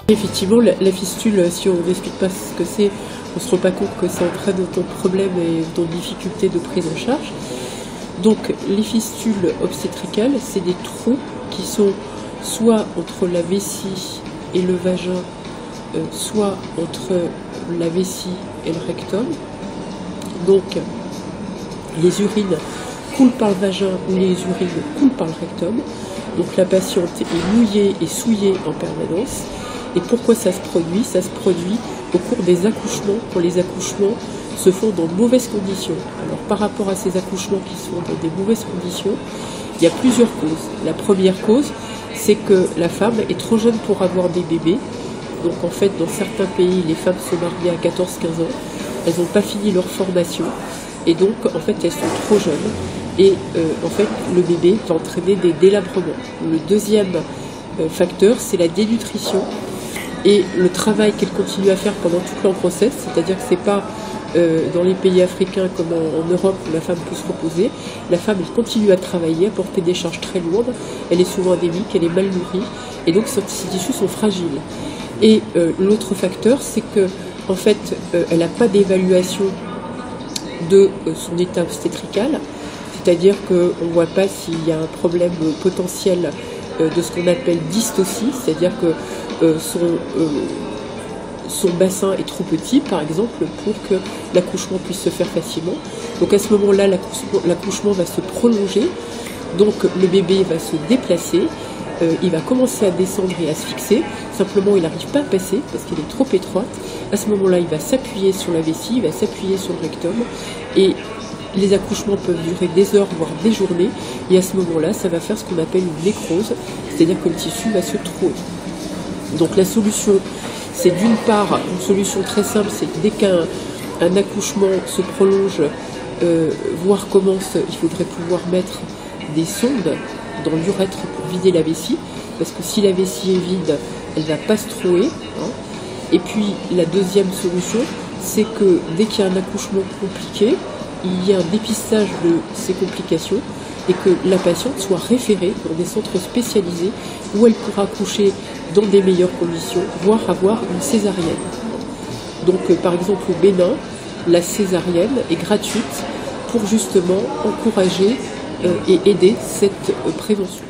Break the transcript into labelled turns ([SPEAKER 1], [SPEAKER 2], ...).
[SPEAKER 1] Effectivement, la fistule, si on n'explique pas ce que c'est, on ne se rend pas compte que ça entraîne autant de problèmes et autant de difficultés de prise en charge. Donc les fistules obstétricales, c'est des trous qui sont soit entre la vessie et le vagin, soit entre la vessie et le rectum. Donc les urines coulent par le vagin ou les urines coulent par le rectum. Donc la patiente est mouillée et souillée en permanence. Et pourquoi ça se produit? Ça se produit au cours des accouchements, quand les accouchements se font dans de mauvaises conditions. Alors par rapport à ces accouchements qui sont dans des mauvaises conditions, il y a plusieurs causes. La première cause, c'est que la femme est trop jeune pour avoir des bébés. Donc en fait, dans certains pays, les femmes se marient à 14-15 ans. Elles n'ont pas fini leur formation. Et donc, en fait, elles sont trop jeunes. Et en fait, le bébé va entraîner des délabrements. Le deuxième facteur, c'est la dénutrition et le travail qu'elle continue à faire pendant toute leur grossesse. C'est-à-dire que ce n'est pas dans les pays africains comme en Europe où la femme peut se reposer. La femme, elle continue à travailler, à porter des charges très lourdes. Elle est souvent anémique, elle est mal nourrie. Et donc, ses tissus sont fragiles. Et l'autre facteur, c'est que en fait, elle n'a pas d'évaluation de son état obstétrical, c'est-à-dire qu'on ne voit pas s'il y a un problème potentiel de ce qu'on appelle dystocie, c'est-à-dire que son bassin est trop petit, par exemple, pour que l'accouchement puisse se faire facilement. Donc à ce moment-là, l'accouchement va se prolonger, donc le bébé va se déplacer, il va commencer à descendre et à se fixer, simplement il n'arrive pas à passer parce qu'il est trop étroite. À ce moment-là, il va s'appuyer sur la vessie, il va s'appuyer sur le rectum, et les accouchements peuvent durer des heures, voire des journées, et à ce moment-là, ça va faire ce qu'on appelle une nécrose, c'est-à-dire que le tissu va se trouer. Donc la solution, c'est d'une part, une solution très simple, c'est que dès qu'un accouchement se prolonge, voire commence, il faudrait pouvoir mettre des sondes dans l'urètre pour vider la vessie, parce que si la vessie est vide, elle ne va pas se trouer. Et puis la deuxième solution, c'est que dès qu'il y a un accouchement compliqué, il y a un dépistage de ces complications et que la patiente soit référée dans des centres spécialisés où elle pourra accoucher dans des meilleures conditions, voire avoir une césarienne. Donc par exemple au Bénin, la césarienne est gratuite pour justement encourager et aider cette prévention.